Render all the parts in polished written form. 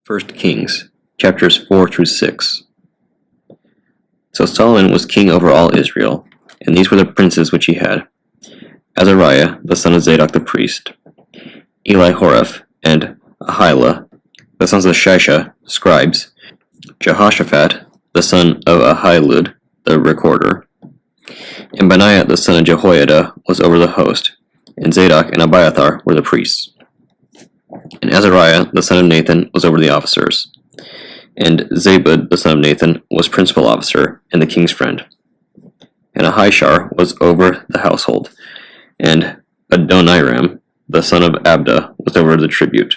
1 Kings, chapters 4 through 6. So Solomon was king over all Israel, and these were the princes which he had: Azariah, the son of Zadok the priest; Elihoreph and Ahilah, the sons of Shisha, scribes; Jehoshaphat, the son of Ahilud, the recorder; and Benaiah, the son of Jehoiada, was over the host, and Zadok and Abiathar were the priests. And Azariah, the son of Nathan, was over the officers. And Zabud, the son of Nathan, was principal officer and the king's friend. And Ahishar was over the household. And Adoniram, the son of Abda, was over the tribute.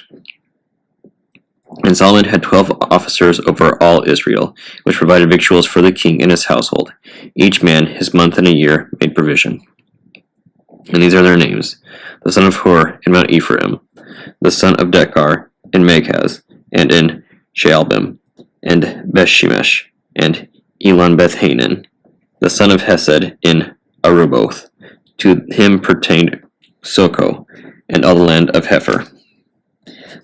And Solomon had 12 officers over all Israel, which provided victuals for the king and his household. Each man his month and a year made provision. And these are their names: the son of Hur in Mount Ephraim, the son of Dekar in Makaz, and in Shaalbim, and Bethshemesh, and Elon Bethhanan, the son of Hesed in Aruboth. To him pertained Soko, and all the land of Hepher.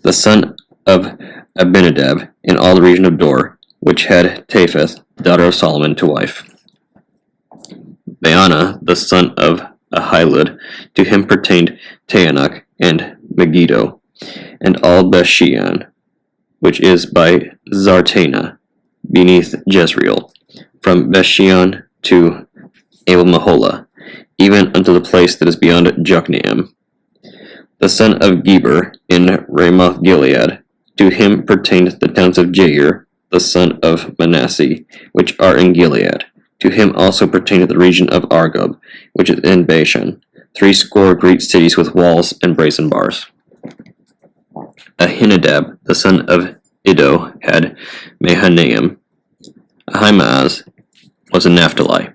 The son of Abinadab in all the region of Dor, which had Tapheth, daughter of Solomon, to wife. Baana, the son of Ahilud, to him pertained Taanach and Megiddo, and all Bethshean, which is by Zartana, beneath Jezreel, from Bethshean to Abel-Meholah, even unto the place that is beyond Jokneam. The son of Geber in Ramoth-Gilead, to him pertained the towns of Jair, the son of Manasseh, which are in Gilead. To him also pertained the region of Argob, which is in Bashan, 80 great cities with walls and brazen bars. Ahinadab, the son of Iddo, had Mahanaim. Ahimaaz was in Naphtali.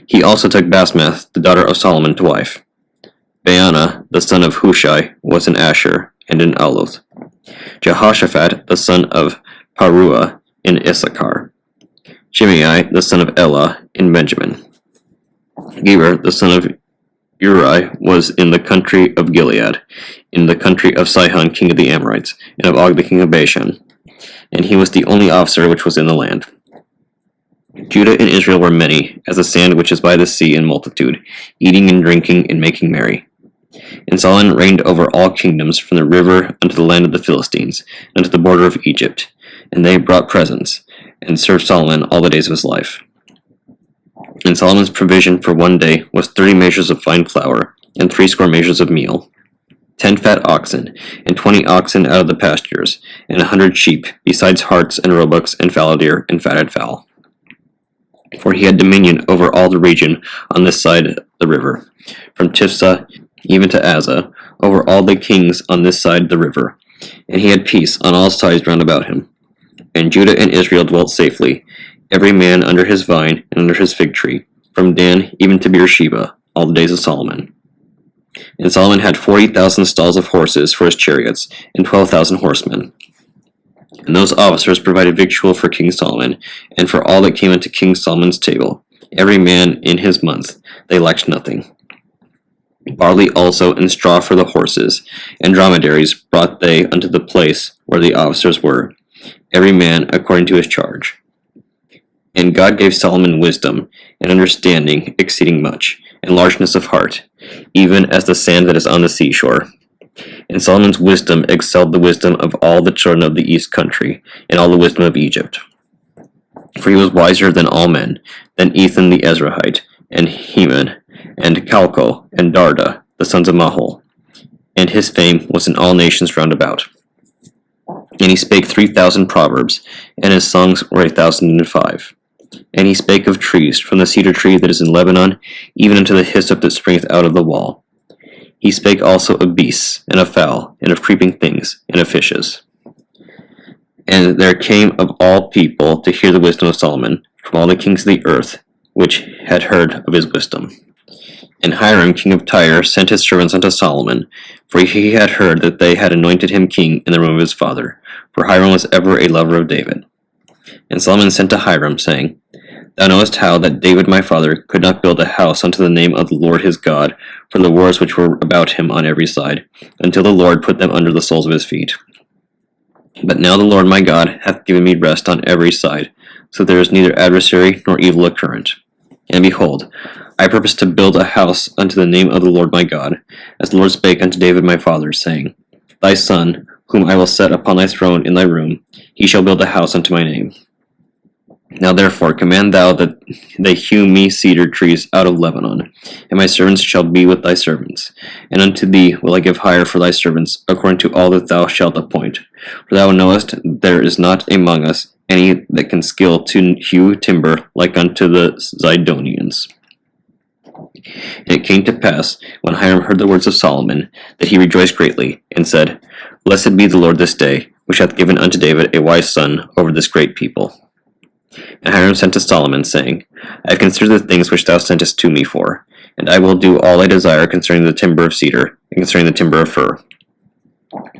He also took Basmath, the daughter of Solomon, to wife. Baana, the son of Hushai, was in Asher, and in Aloth. Jehoshaphat, the son of Paruah, in Issachar. Shimei, the son of Elah, in Benjamin. Geber, the son of Uri, was in the country of Gilead, in the country of Sihon king of the Amorites, and of Og the king of Bashan, and he was the only officer which was in the land. Judah and Israel were many, as the sand which is by the sea in multitude, eating and drinking and making merry. And Solomon reigned over all kingdoms, from the river unto the land of the Philistines, unto the border of Egypt, and they brought presents, and served Solomon all the days of his life. And Solomon's provision for one day was 30 measures of fine flour, and 80 measures of meal, 10 fat oxen, and 20 oxen out of the pastures, and 100 sheep, besides harts and roebucks and fallow deer and fatted fowl. For he had dominion over all the region on this side of the river, from Tiphsah even to Azza, over all the kings on this side of the river, and he had peace on all sides round about him. And Judah and Israel dwelt safely, every man under his vine and under his fig tree, from Dan even to Beersheba, all the days of Solomon. And Solomon had 40,000 stalls of horses for his chariots, and 12,000 horsemen. And those officers provided victual for King Solomon, and for all that came unto King Solomon's table, every man in his month. They lacked nothing. Barley also and straw for the horses, and dromedaries brought they unto the place where the officers were, every man according to his charge. And God gave Solomon wisdom, and understanding exceeding much, and largeness of heart, even as the sand that is on the seashore. And Solomon's wisdom excelled the wisdom of all the children of the east country, and all the wisdom of Egypt. For he was wiser than all men, than Ethan the Ezrahite, and Heman, and Calcol, and Darda, the sons of Mahol. And his fame was in all nations round about. And he spake 3,000 proverbs, and his songs were 1,005. And he spake of trees, from the cedar tree that is in Lebanon, even unto the hyssop that springeth out of the wall. He spake also of beasts, and of fowl, and of creeping things, and of fishes. And there came of all people to hear the wisdom of Solomon, from all the kings of the earth, which had heard of his wisdom. And Hiram king of Tyre sent his servants unto Solomon, for he had heard that they had anointed him king in the room of his father, for Hiram was ever a lover of David. And Solomon sent to Hiram, saying, Thou knowest how that David my father could not build a house unto the name of the Lord his God, for the wars which were about him on every side, until the Lord put them under the soles of his feet. But now the Lord my God hath given me rest on every side, so there is neither adversary nor evil occurrent. And behold, I purpose to build a house unto the name of the Lord my God, as the Lord spake unto David my father, saying, Thy son, whom I will set upon thy throne in thy room, he shall build a house unto my name. Now therefore command thou that they hew me cedar trees out of Lebanon, and my servants shall be with thy servants. And unto thee will I give hire for thy servants, according to all that thou shalt appoint. For thou knowest there is not among us any that can skill to hew timber like unto the Zidonians. And it came to pass, when Hiram heard the words of Solomon, that he rejoiced greatly, and said, Blessed be the Lord this day, which hath given unto David a wise son over this great people. And Hiram sent to Solomon, saying, I have considered the things which thou sentest to me for, and I will do all I desire concerning the timber of cedar, and concerning the timber of fir.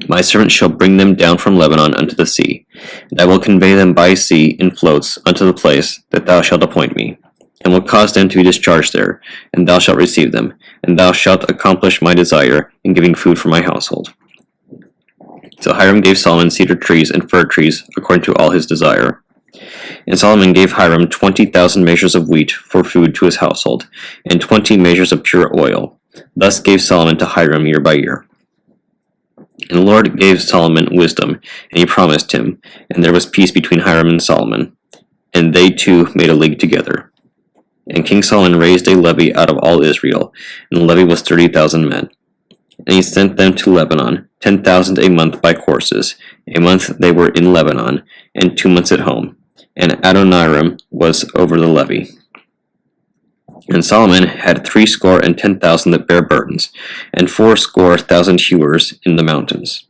My servant shall bring them down from Lebanon unto the sea, and I will convey them by sea in floats unto the place that thou shalt appoint me, and will cause them to be discharged there, and thou shalt receive them, and thou shalt accomplish my desire in giving food for my household. So Hiram gave Solomon cedar trees and fir trees according to all his desire. And Solomon gave Hiram 20,000 measures of wheat for food to his household, and 20 measures of pure oil. Thus gave Solomon to Hiram year by year. And the Lord gave Solomon wisdom, and he promised him, and there was peace between Hiram and Solomon, and they two made a league together. And King Solomon raised a levy out of all Israel, and the levy was 30,000 men. And he sent them to Lebanon, 10,000 a month by courses. A month they were in Lebanon, and 2 months at home. And Adoniram was over the levy. And Solomon had 70,000 that bare burdens, and 80,000 hewers in the mountains.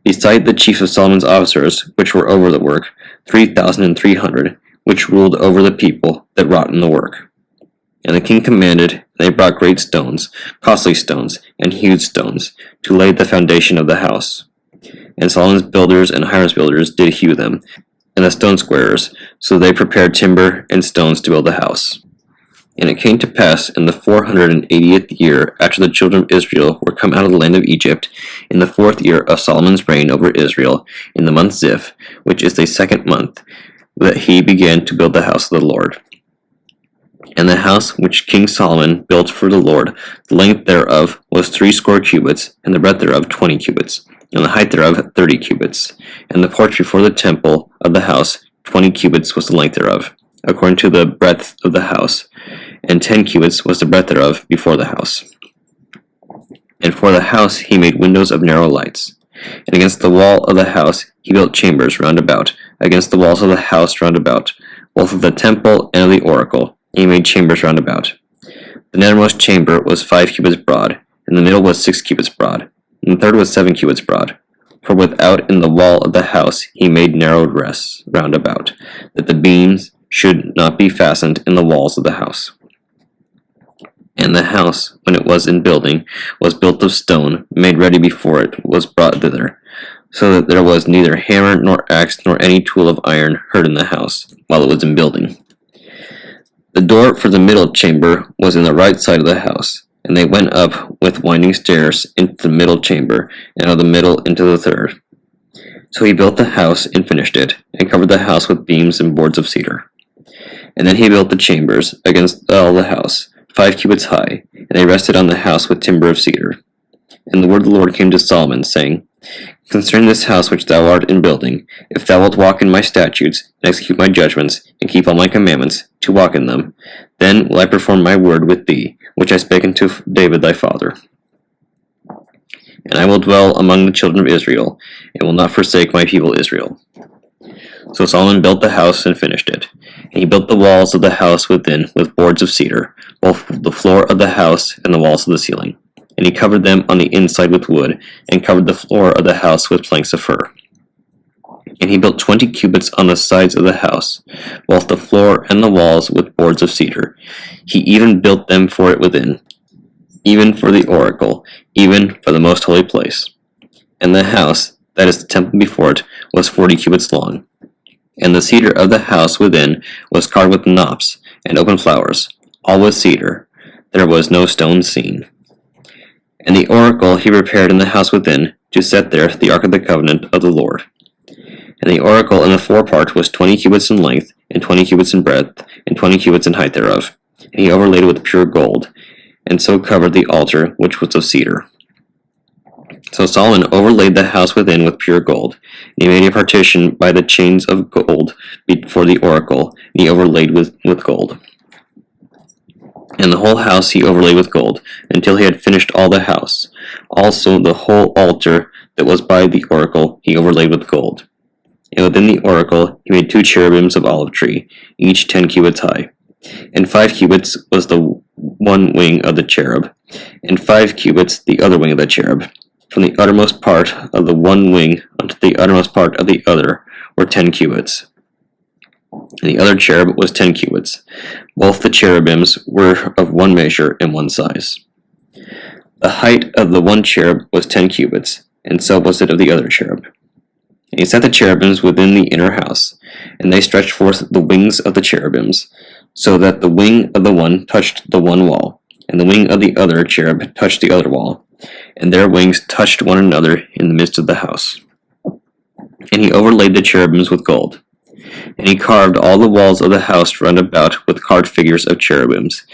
Beside the chief of Solomon's officers, which were over the work, 3,300, which ruled over the people that wrought in the work. And the king commanded, and they brought great stones, costly stones, and hewed stones, to lay the foundation of the house. And Solomon's builders and Hiram's builders did hew them, and the stone squarers, so they prepared timber and stones to build the house. And it came to pass in the 480th year after the children of Israel were come out of the land of Egypt, in the 4th year of Solomon's reign over Israel, in the month Ziph, which is the 2nd month, that he began to build the house of the Lord. And the house which King Solomon built for the Lord, the length thereof was 60 cubits, and the breadth thereof 20 cubits, and the height thereof 30 cubits. And the porch before the temple of the house 20 cubits was the length thereof, according to the breadth of the house, and 10 cubits was the breadth thereof before the house. And for the house he made windows of narrow lights. And against the wall of the house he built chambers round about, against the walls of the house round about, both of the temple and of the oracle. He made chambers round about. The nethermost chamber was 5 cubits broad, and the middle was 6 cubits broad, and the third was 7 cubits broad. For without in the wall of the house he made narrow rests round about, that the beams should not be fastened in the walls of the house. And the house, when it was in building, was built of stone, made ready before it was brought thither, so that there was neither hammer nor axe nor any tool of iron heard in the house, while it was in building. The door for the middle chamber was in the right side of the house, and they went up with winding stairs into the middle chamber, and of the middle into the third. So he built the house and finished it, and covered the house with beams and boards of cedar. And then he built the chambers against all the house, 5 cubits high, and they rested on the house with timber of cedar. And the word of the Lord came to Solomon, saying, Concerning this house which thou art in building, if thou wilt walk in my statutes, and execute my judgments, and keep all my commandments, to walk in them, then will I perform my word with thee, which I spake unto David thy father. And I will dwell among the children of Israel, and will not forsake my people Israel. So Solomon built the house and finished it. And he built the walls of the house within with boards of cedar, both the floor of the house and the walls of the ceiling. And he covered them on the inside with wood, and covered the floor of the house with planks of fir. And he built 20 cubits on the sides of the house, both the floor and the walls with boards of cedar. He even built them for it within, even for the oracle, even for the most holy place. And the house, that is the temple before it, was 40 cubits long. And the cedar of the house within was carved with knops and open flowers, all with cedar. There was no stone seen. And the oracle he prepared in the house within, to set there the ark of the covenant of the Lord. And the oracle in the forepart was 20 cubits in length, and 20 cubits in breadth, and 20 cubits in height thereof. And he overlaid it with pure gold, and so covered the altar, which was of cedar. So Solomon overlaid the house within with pure gold, and he made a partition by the chains of gold before the oracle, and he overlaid with gold. And the whole house he overlaid with gold, until he had finished all the house. Also the whole altar that was by the oracle he overlaid with gold. And within the oracle he made 2 cherubims of olive tree, each 10 cubits high. And 5 cubits was the one wing of the cherub, and 5 cubits the other wing of the cherub. From the uttermost part of the one wing unto the uttermost part of the other were 10 cubits. And the other cherub was 10 cubits. Both the cherubims were of one measure and one size. The height of the one cherub was 10 cubits, and so was it of the other cherub. And he set the cherubims within the inner house, and they stretched forth the wings of the cherubims, so that the wing of the one touched the one wall, and the wing of the other cherub touched the other wall, and their wings touched one another in the midst of the house. And he overlaid the cherubims with gold. And he carved all the walls of the house round about with carved figures of cherubims,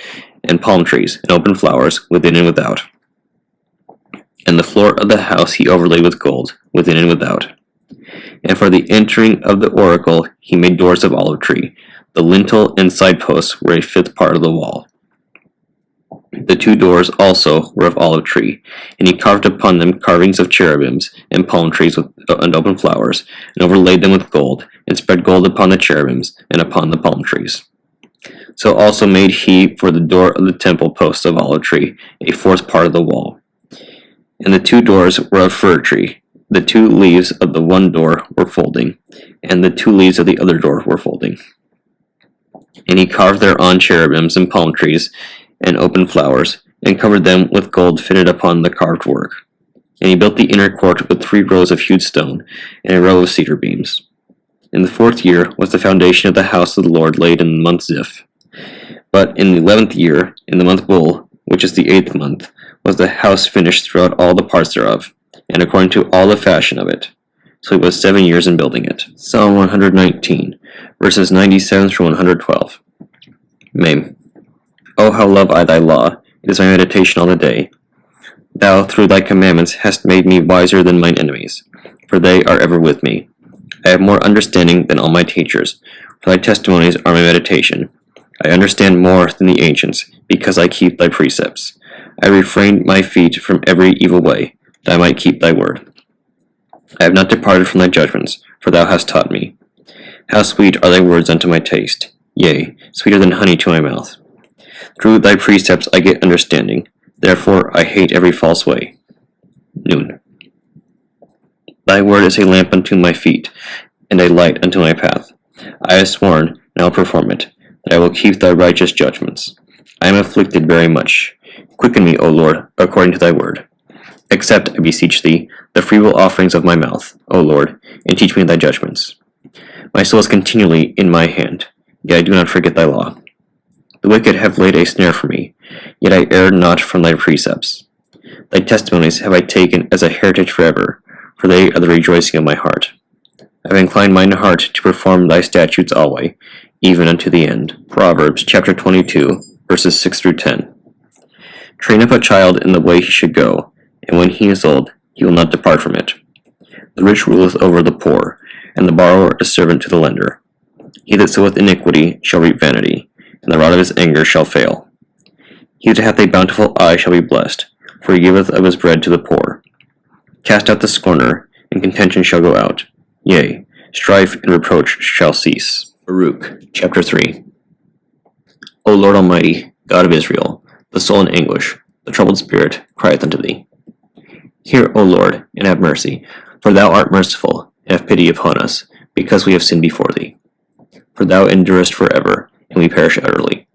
and palm trees, and open flowers, within and without. And the floor of the house he overlaid with gold, within and without. And for the entering of the oracle he made doors of olive tree. The lintel and side posts were a 5th part of the wall. The 2 doors also were of olive tree, and he carved upon them carvings of cherubims, and palm trees and open flowers, and overlaid them with gold, and spread gold upon the cherubims, and upon the palm trees. So also made he for the door of the temple posts of olive tree, a 4th part of the wall. And the 2 doors were of fir tree. The 2 leaves of the one door were folding, and the 2 leaves of the other door were folding. And he carved thereon cherubims and palm trees, and open flowers, and covered them with gold fitted upon the carved work. And he built the inner court with 3 rows of hewed stone, and a row of cedar beams. In the 4th year was the foundation of the house of the Lord laid in the month Ziph. But in the 11th year, in the month Bul, which is the 8th month, was the house finished throughout all the parts thereof, and according to all the fashion of it. So it was 7 years in building it. Psalm 119, verses 97 through 112. Mem. O how love I thy law, it is my meditation all the day. Thou, through thy commandments, hast made me wiser than mine enemies, for they are ever with me. I have more understanding than all my teachers, for thy testimonies are my meditation. I understand more than the ancients, because I keep thy precepts. I refrained my feet from every evil way, that I might keep thy word. I have not departed from thy judgments, for thou hast taught me. How sweet are thy words unto my taste, yea, sweeter than honey to my mouth. Through thy precepts I get understanding, therefore I hate every false way. Noon. Thy word is a lamp unto my feet, and a light unto my path. I have sworn, and I will perform it, that I will keep thy righteous judgments. I am afflicted very much. Quicken me, O Lord, according to thy word. Accept, I beseech thee, the freewill offerings of my mouth, O Lord, and teach me thy judgments. My soul is continually in my hand, yet I do not forget thy law. The wicked have laid a snare for me, yet I err not from thy precepts. Thy testimonies have I taken as a heritage forever, for they are the rejoicing of my heart. I have inclined mine heart to perform thy statutes always, even unto the end. Proverbs chapter 22, verses 6 through 10. Train up a child in the way he should go, and when he is old, he will not depart from it. The rich ruleth over the poor, and the borrower is servant to the lender. He that soweth iniquity shall reap vanity, and the rod of his anger shall fail. He that hath a bountiful eye shall be blessed, for he giveth of his bread to the poor. Cast out the scorner, and contention shall go out. Yea, strife and reproach shall cease. Baruch chapter 3. O Lord Almighty, God of Israel, the soul in anguish, the troubled spirit, crieth unto thee. Hear, O Lord, and have mercy, for thou art merciful, and have pity upon us, because we have sinned before thee. For thou endurest forever, and we perish utterly.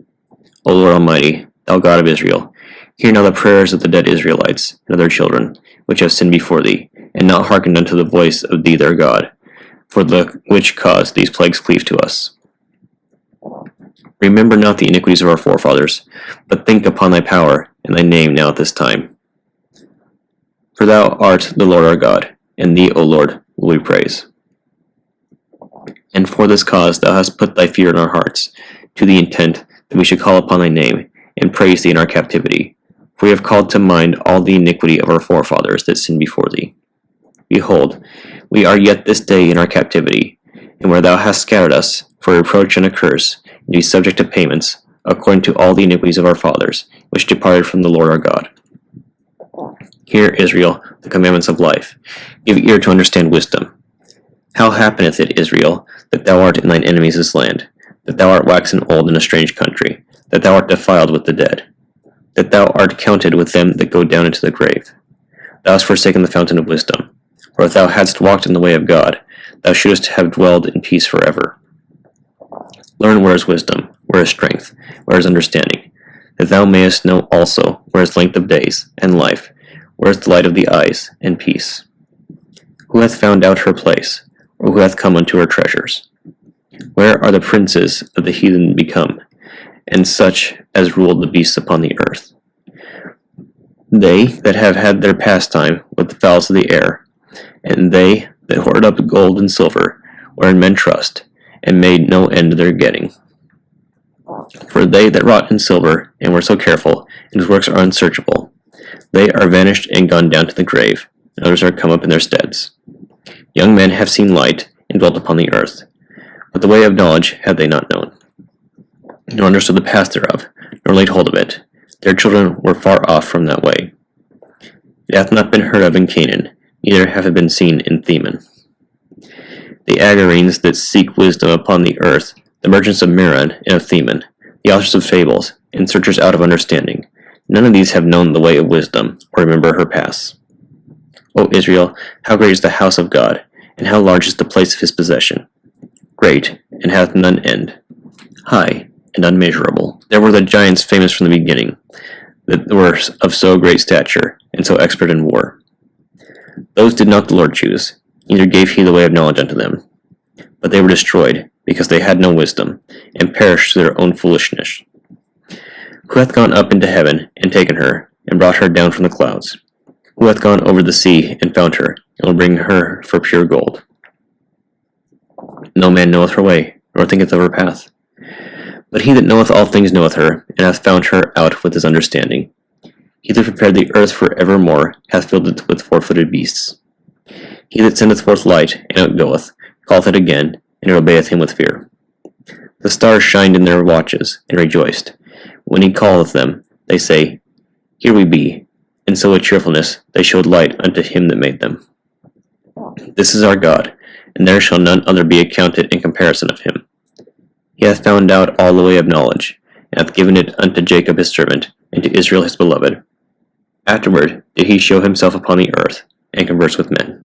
O Lord Almighty, thou God of Israel, hear now the prayers of the dead Israelites and of their children, which have sinned before thee, and not hearkened unto the voice of thee their God, for the which cause these plagues cleave to us. Remember not the iniquities of our forefathers, but think upon thy power and thy name now at this time. For thou art the Lord our God, and thee, O Lord, will we praise. for this cause thou hast put thy fear in our hearts, to the intent that we should call upon thy name, and praise thee in our captivity. For we have called to mind all the iniquity of our forefathers that sinned before thee. Behold, we are yet this day in our captivity, and where thou hast scattered us, for reproach and a curse, and to be subject to payments, according to all the iniquities of our fathers, which departed from the Lord our God. Hear, Israel, the commandments of life. Give ear to understand wisdom. How happeneth it, Israel, that thou art in thine enemies' land, that thou art waxen old in a strange country, that thou art defiled with the dead, that thou art counted with them that go down into the grave? Thou hast forsaken the fountain of wisdom. For if thou hadst walked in the way of God, thou shouldst have dwelled in peace forever. Learn where is wisdom, where is strength, where is understanding, that thou mayest know also where is length of days, and life, where is the light of the eyes, and peace. Who hath found out her place, or who hath come unto her treasures? Where are the princes of the heathen become, and such as ruled the beasts upon the earth? They that have had their pastime with the fowls of the air, and they that hoarded up gold and silver, wherein men trust, and made no end of their getting. For they that wrought in silver, and were so careful, and whose works are unsearchable, they are vanished and gone down to the grave, and others are come up in their steads. Young men have seen light, and dwelt upon the earth, but the way of knowledge have they not known, nor understood the path thereof, nor laid hold of it. Their children were far off from that way. It hath not been heard of in Canaan, neither hath it been seen in Theman. The Agarenes that seek wisdom upon the earth, the merchants of Meron and of Theman, the authors of fables, and searchers out of understanding, none of these have known the way of wisdom, or remember her paths. O Israel, how great is the house of God, and how large is the place of his possession! Great, and hath none end, high, and unmeasurable. There were the giants famous from the beginning, that were of so great stature, and so expert in war. Those did not the Lord choose, neither gave he the way of knowledge unto them. But they were destroyed, because they had no wisdom, and perished through their own foolishness. Who hath gone up into heaven, and taken her, and brought her down from the clouds? Who hath gone over the sea, and found her, and will bring her for pure gold? No man knoweth her way, nor thinketh of her path. But he that knoweth all things knoweth her, and hath found her out with his understanding. He that prepared the earth for evermore hath filled it with four-footed beasts. He that sendeth forth light, and outgoeth, calleth it again, and it obeyeth him with fear. The stars shined in their watches, and rejoiced. When he calleth them, they say, Here we be. And so with cheerfulness they showed light unto him that made them. This is our God, and there shall none other be accounted in comparison of him. He hath found out all the way of knowledge, and hath given it unto Jacob his servant, and to Israel his beloved. Afterward did he show himself upon the earth, and converse with men.